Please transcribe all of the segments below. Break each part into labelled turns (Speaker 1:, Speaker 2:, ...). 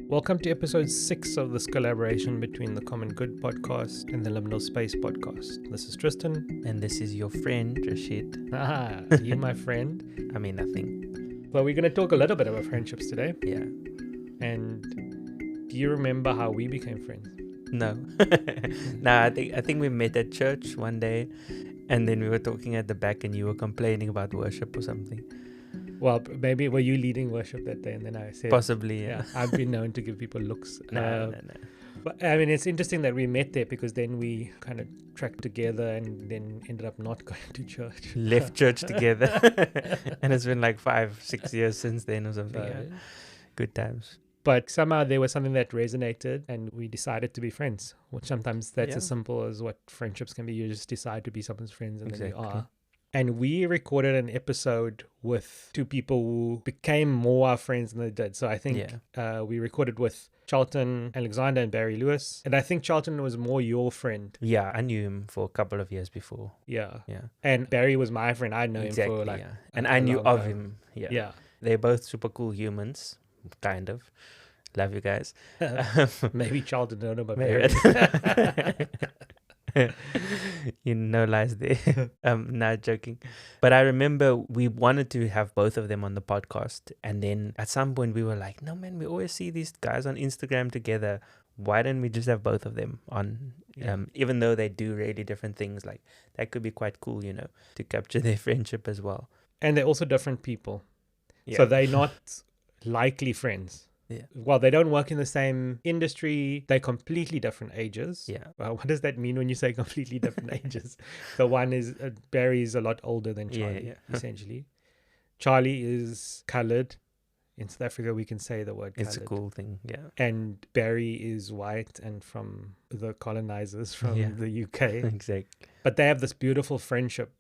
Speaker 1: Welcome to episode 6 of this collaboration between the Common Good podcast and the Liminal Space podcast. This is Tristan.
Speaker 2: And this is your friend, Rashid.
Speaker 1: Ah, you my friend.
Speaker 2: I mean, nothing.
Speaker 1: Well, we're going to talk a little bit about friendships today.
Speaker 2: Yeah.
Speaker 1: And do you remember how we became friends?
Speaker 2: No. Nah, I think we met at church one day, and then we were talking at the back and you were complaining about worship or something.
Speaker 1: Well, maybe were you leading worship that day? And then I said...
Speaker 2: Possibly, yeah.
Speaker 1: I've been known to give people looks.
Speaker 2: No.
Speaker 1: But I mean, it's interesting that we met there because then we kind of tracked together and then ended up not going to church.
Speaker 2: Left church together. And it's been like 5-6 years since then or something. Yeah. Good times.
Speaker 1: But somehow there was something that resonated and we decided to be friends. Which sometimes that's as simple as what friendships can be. You just decide to be someone's friends and then you are. And we recorded an episode with two people who became more our friends than they did. So I think we recorded with Charlton Alexander and Barry Lewis. And I think Charlton was more your friend.
Speaker 2: Yeah, I knew him for a couple of years before.
Speaker 1: Yeah. And Barry was my friend. I know him for like...
Speaker 2: Yeah. And I knew of him. Yeah. They're both super cool humans, kind of. Love you guys.
Speaker 1: Maybe Charlton don't know about Barry.
Speaker 2: You know, lies there. Not joking. But I remember we wanted to have both of them on the podcast, and then at some point we were like, no man, we always see these guys on Instagram together. Why don't we just have both of them on? Even though they do really different things, like that could be quite cool, you know, to capture their friendship as well.
Speaker 1: And they're also different people, so they're not likely friends.
Speaker 2: Yeah.
Speaker 1: Well, they don't work in the same industry. They're completely different ages.
Speaker 2: Yeah.
Speaker 1: Well, what does that mean when you say completely different ages? The one is, Barry is a lot older than Charlie, essentially. Charlie is coloured. In South Africa, we can say the word coloured.
Speaker 2: It's a cool thing, yeah.
Speaker 1: And Barry is white and from the colonizers from the UK.
Speaker 2: Exactly.
Speaker 1: But they have this beautiful friendship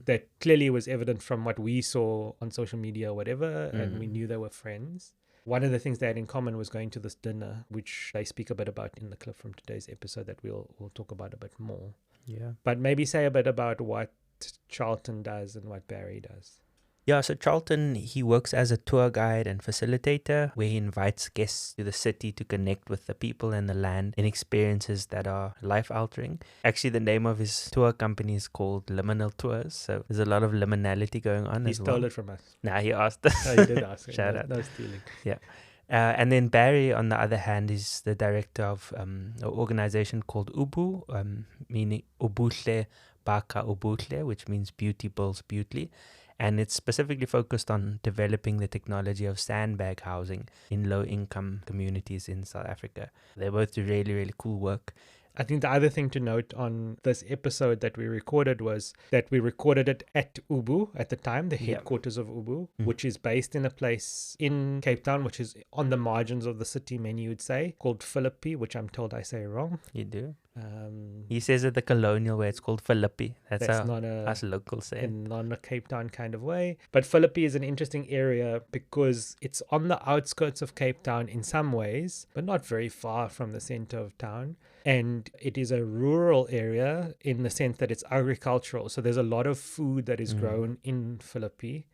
Speaker 1: that clearly was evident from what we saw on social media or whatever, and we knew they were friends. One of the things they had in common was going to this dinner, which they speak a bit about in the clip from today's episode that we'll talk about a bit more.
Speaker 2: Yeah.
Speaker 1: But maybe say a bit about what Charlton does and what Barry does.
Speaker 2: Yeah, so Charlton, he works as a tour guide and facilitator where he invites guests to the city to connect with the people and the land in experiences that are life-altering. Actually, the name of his tour company is called Liminal Tours, so there's a lot of liminality going on as well.
Speaker 1: He stole it from us.
Speaker 2: Nah, he asked us.
Speaker 1: Oh, he did ask.
Speaker 2: Shout out.
Speaker 1: No stealing.
Speaker 2: Yeah. And then Barry, on the other hand, is the director of an organization called meaning Ubuhle Bakha Ubuhle, which means beauty builds beauty. And it's specifically focused on developing the technology of sandbag housing in low-income communities in South Africa. They both do really, really cool work.
Speaker 1: I think the other thing to note on this episode that we recorded was that we recorded it at Ubuhle at the time, the headquarters of Ubuhle, which is based in a place in Cape Town, which is on the margins of the city, many would say, called Philippi, which I'm told I say wrong.
Speaker 2: You do? He says it the colonial way, it's called Philippi. That's how
Speaker 1: not
Speaker 2: us locals say it.
Speaker 1: Not a Cape Town kind of way. But Philippi is an interesting area because it's on the outskirts of Cape Town in some ways, but not very far from the center of town. And it is a rural area in the sense that it's agricultural. So there's a lot of food that is grown in Philippi.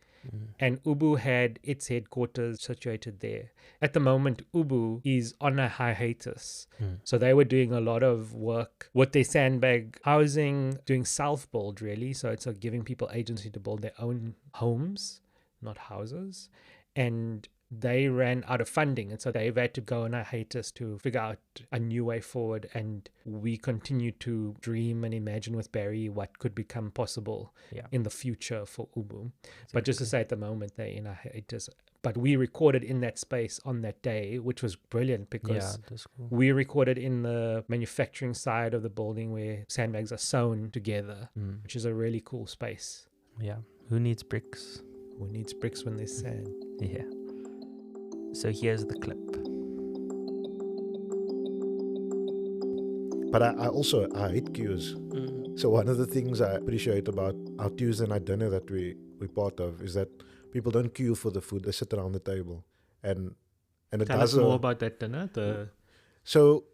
Speaker 1: And Ubuhle had its headquarters situated there. At the moment, Ubuhle is on a hiatus. So they were doing a lot of work with their sandbag housing, doing self-build really. So it's like giving people agency to build their own homes, not houses. And they ran out of funding, and so they've had to go on a hiatus to figure out a new way forward. And we continue to dream and imagine with Barry what could become possible in the future for Ubuhle. But just to say, at the moment they're in a hiatus. But we recorded in that space on that day, which was brilliant because we recorded in the manufacturing side of the building where sandbags are sewn together, which is a really cool space.
Speaker 2: Yeah. Who needs bricks?
Speaker 1: Who needs bricks when there's sand?
Speaker 2: Yeah. So here's the clip.
Speaker 3: But I hate queues. So one of the things I appreciate about our Tuesday night dinner that we're part of is that people don't queue for the food; they sit around the table. And it
Speaker 1: Tell us more about that dinner.
Speaker 3: So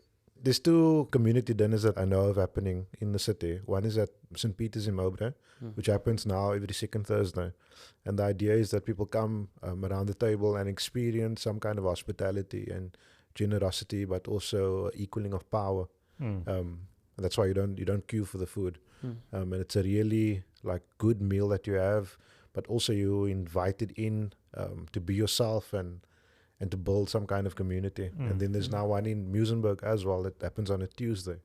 Speaker 3: there's two community dinners that I know of happening in the city. One is at St. Peter's in Ubuhle, which happens now every second Thursday. And the idea is that people come around the table and experience some kind of hospitality and generosity, but also equaling of power. That's why you don't queue for the food. And it's a really like good meal that you have, but also you invited in to be yourself and to build some kind of community. And then there's now one in Muizenberg as well that happens on a Tuesday,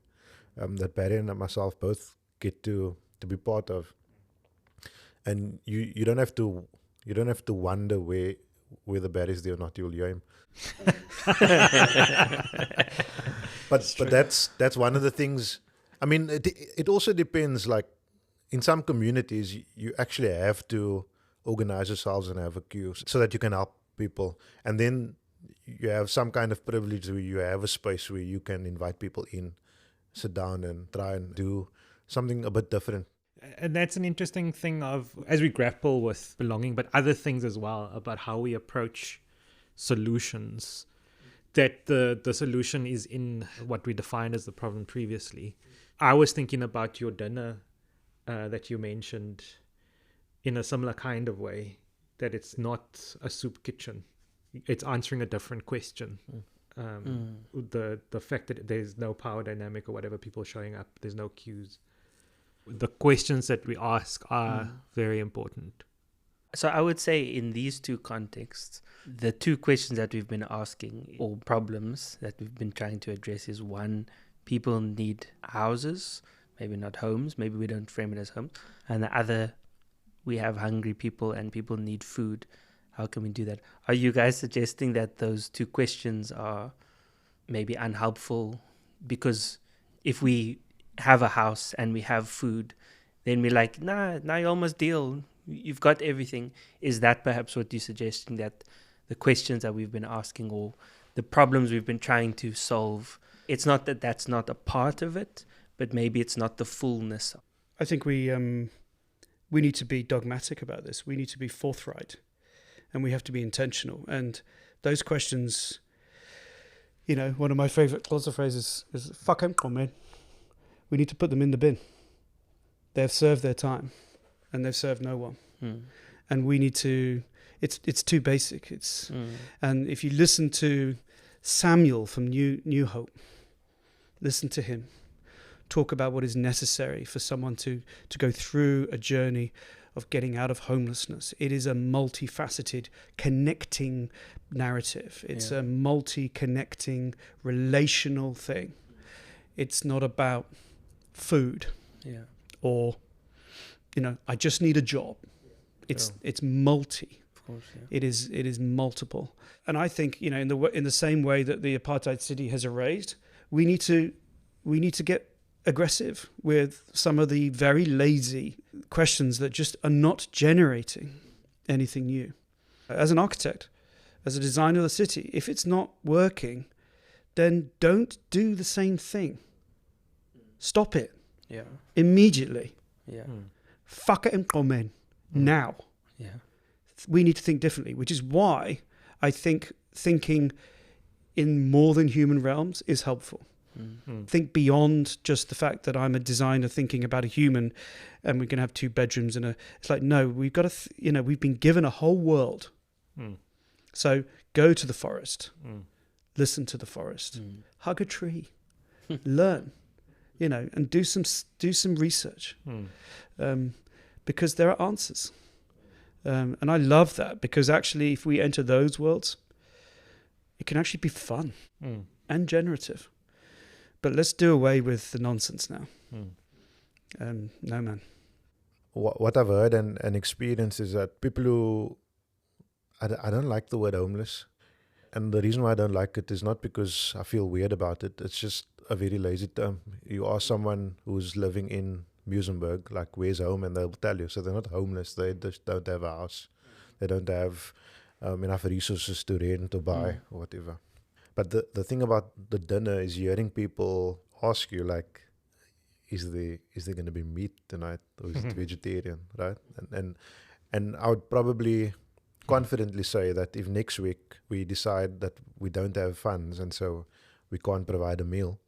Speaker 3: that Barry and myself both get to be part of. And you don't have to wonder where the Barry is there or not. You'll hear him. But that's one of the things. I mean, it also depends. Like in some communities, you actually have to organize yourselves and have a queue so that you can help people. And then you have some kind of privilege where you have a space where you can invite people in, sit down and try and do something a bit different.
Speaker 1: And that's an interesting thing of, as we grapple with belonging, but other things as well, about how we approach solutions, that the solution is in what we defined as the problem previously. I was thinking about your dinner that you mentioned in a similar kind of way, that it's not a soup kitchen. It's answering a different question. The fact that there's no power dynamic or whatever, people showing up, there's no cues. The questions that we ask are very important.
Speaker 2: So I would say in these two contexts, the two questions that we've been asking, or problems that we've been trying to address, is one, people need houses, maybe not homes, maybe we don't frame it as homes. And the other, we have hungry people and people need food. How can we do that? Are you guys suggesting that those two questions are maybe unhelpful? Because if we have a house and we have food, then we're like, nah, now you almost deal. You've got everything. Is that perhaps what you're suggesting, that the questions that we've been asking or the problems we've been trying to solve, it's not that that's not a part of it, but maybe it's not the fullness?
Speaker 4: I think we need to be dogmatic about this. We need to be forthright, and we have to be intentional. And those questions, you know, one of my favorite closer phrases is "fuck 'em, man." We need to put them in the bin. They've served their time, and they've served no one. And we need to. It's too basic. And if you listen to Samuel from New Hope, listen to him talk about what is necessary for someone to go through a journey of getting out of homelessness. It is a multifaceted, connecting narrative. It's a multi-connecting, relational thing. It's not about food or, you know, I just need a job. It's multi.
Speaker 2: Of course,
Speaker 4: It is multiple. And I think, you know, in the same way that the apartheid city has erased, we need to get aggressive with some of the very lazy questions that just are not generating anything new. As an architect, as a designer of the city, if it's not working, then don't do the same thing. Stop it. Immediately. Fuck it and comment now. We need to think differently, which is why I think thinking in more than human realms is helpful. Think beyond just the fact that I'm a designer thinking about a human and we're going to have 2 bedrooms and it's like, no, we've got to, we've been given a whole world. So go to the forest, listen to the forest, hug a tree, learn, and do some research, because there are answers. And I love that, because actually if we enter those worlds, it can actually be fun and generative. But let's do away with the nonsense now. No, man.
Speaker 3: What I've heard and experienced is that people who... I don't like the word homeless. And the reason why I don't like it is not because I feel weird about it. It's just a very lazy term. You ask someone who's living in Muizenberg, like, where's home? And they'll tell you. So they're not homeless. They just don't have a house. They don't have enough resources to rent or buy or whatever. But the thing about the dinner is hearing people ask you, like, is there going to be meat tonight, or is it vegetarian, right? And I would probably confidently say that if next week we decide that we don't have funds and so we can't provide a meal,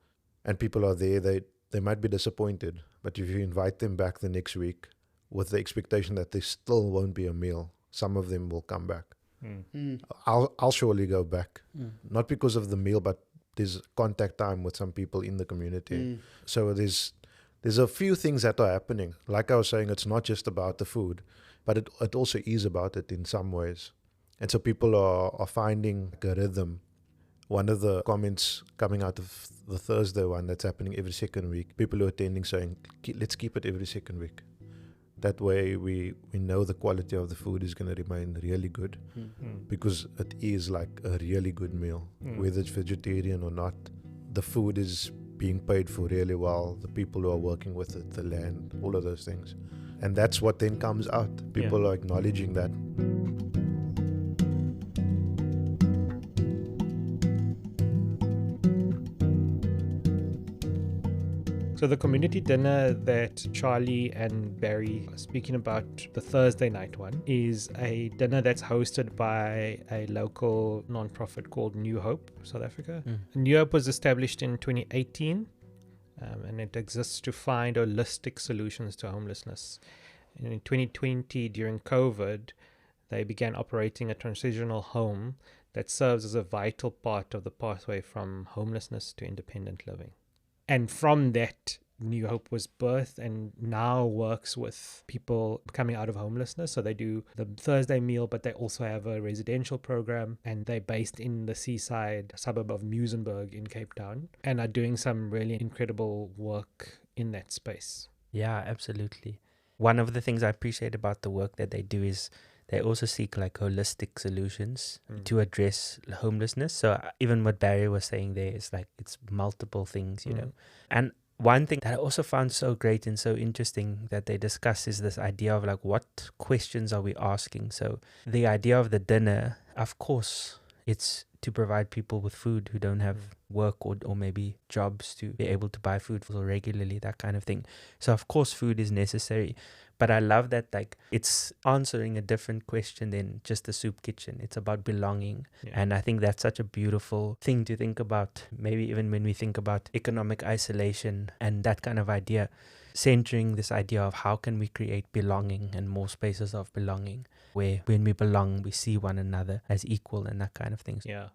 Speaker 3: and people are there, they might be disappointed. But if you invite them back the next week with the expectation that there still won't be a meal, some of them will come back. I'll surely go back.
Speaker 2: Mm.
Speaker 3: Not because of the meal, but there's contact time with some people in the community. So there's a few things that are happening. Like I was saying, it's not just about the food, but it also is about it in some ways. And so people are finding a rhythm. One of the comments coming out of the Thursday one that's happening every second week, people who are attending saying, let's keep it every second week. That way we know the quality of the food is going to remain really good, because it is like a really good meal. Whether it's vegetarian or not, the food is being paid for really well, the people who are working with it, the land, all of those things. And that's what then comes out. People are acknowledging that.
Speaker 1: So the community dinner that Charlie and Barry are speaking about, the Thursday night one, is a dinner that's hosted by a local non-profit called New Hope, South Africa. New Hope was established in 2018, and it exists to find holistic solutions to homelessness. And in 2020, during COVID, they began operating a transitional home that serves as a vital part of the pathway from homelessness to independent living. And from that, New Hope was birthed and now works with people coming out of homelessness. So they do the Thursday meal, but they also have a residential program, and they're based in the seaside suburb of Muizenberg in Cape Town and are doing some really incredible work in that space.
Speaker 2: Yeah, absolutely. One of the things I appreciate about the work that they do is they also seek like holistic solutions to address homelessness. So even what Barry was saying there is like it's multiple things, you know. And one thing that I also found so great and so interesting that they discuss is this idea of like, what questions are we asking? So the idea of the dinner, of course, it's to provide people with food who don't have work or maybe jobs to be able to buy food for regularly, that kind of thing. So of course food is necessary, but I love that like it's answering a different question than just the soup kitchen. It's about belonging. And I think that's such a beautiful thing to think about, maybe even when we think about economic isolation and that kind of idea, centering this idea of how can we create belonging and more spaces of belonging where when we belong we see one another as equal and that kind of thing.
Speaker 1: Yeah.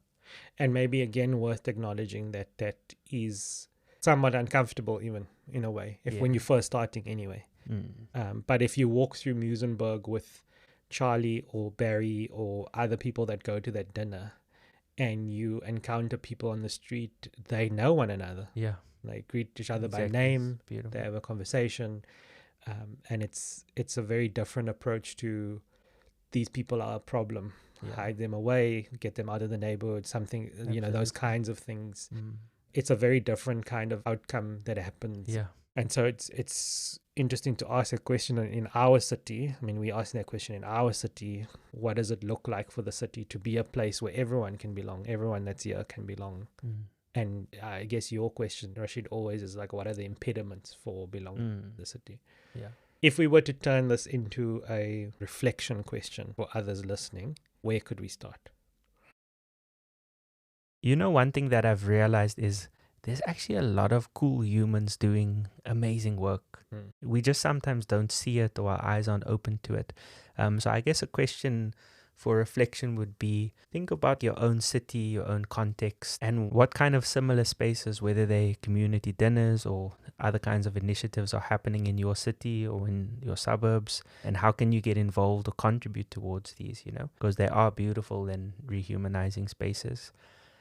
Speaker 1: And maybe again worth acknowledging that that is somewhat uncomfortable even in a way, if when you're first starting anyway. But if you walk through Muizenberg with Charlie or Barry or other people that go to that dinner and you encounter people on the street, they know one another.
Speaker 2: Yeah.
Speaker 1: They greet each other by
Speaker 2: Exactly.
Speaker 1: name.
Speaker 2: Beautiful.
Speaker 1: They have a conversation. And it's a very different approach to these people are a problem. Hide them away, get them out of the neighborhood, something, you know, those kinds of things. It's a very different kind of outcome that happens.
Speaker 2: Yeah.
Speaker 1: And so it's interesting to ask a question in our city. I mean, we asked that question in our city. What does it look like for the city to be a place where everyone can belong? Everyone that's here can belong. And I guess your question, Rashid, always is like, what are the impediments for belonging in the city?
Speaker 2: Yeah.
Speaker 1: If we were to turn this into a reflection question for others listening, where could we start?
Speaker 2: You know, one thing that I've realized is there's actually a lot of cool humans doing amazing work. We just sometimes don't see it or our eyes aren't open to it. So I guess a question for reflection would be, think about your own city, your own context, and what kind of similar spaces, whether they community dinners or other kinds of initiatives, are happening in your city or in your suburbs, and how can you get involved or contribute towards these, you know, because they are beautiful and rehumanizing spaces.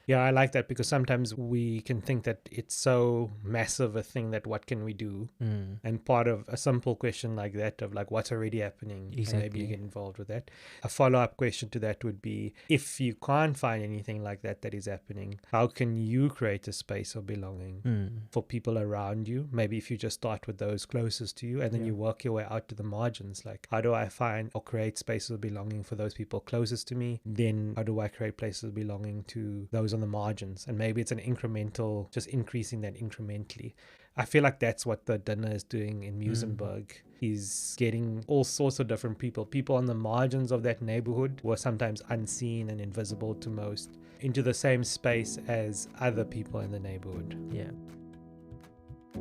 Speaker 1: Yeah, I like that, because sometimes we can think that it's so massive a thing that what can we do? And part of a simple question like that of like what's already happening, and maybe you get involved with that. A follow-up question to that would be, if you can't find anything like that that is happening, how can you create a space of belonging for people around you? Maybe if you just start with those closest to you and then you work your way out to the margins, like how do I find or create spaces of belonging for those people closest to me? Then how do I create places of belonging to those on the margins? And maybe it's an incremental, just increasing that incrementally. I feel like that's what the dinner is doing in Muizenberg, is getting all sorts of different people on the margins of that neighborhood who are sometimes unseen and invisible to most, into the same space as other people in the neighborhood.
Speaker 2: Yeah.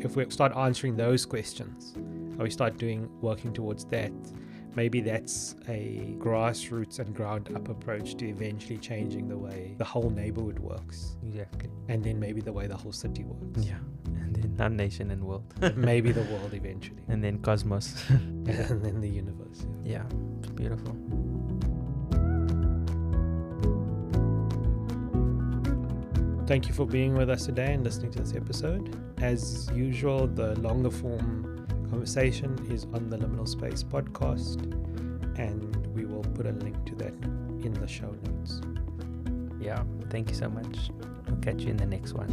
Speaker 1: If we start answering those questions, or we start working towards that, maybe that's a grassroots and ground up approach to eventually changing the way the whole neighborhood works,
Speaker 2: Exactly.
Speaker 1: and then maybe the way the whole city works.
Speaker 2: Yeah. And then our nation and world.
Speaker 1: Maybe the world eventually.
Speaker 2: And then cosmos.
Speaker 1: And then the universe.
Speaker 2: Yeah. It's beautiful.
Speaker 1: Thank you for being with us today and listening to this episode. As usual, the longer form conversation is on the Liminal Space podcast, and we will put a link to that in the show notes.
Speaker 2: Yeah. Thank you so much. I'll catch you in the next one.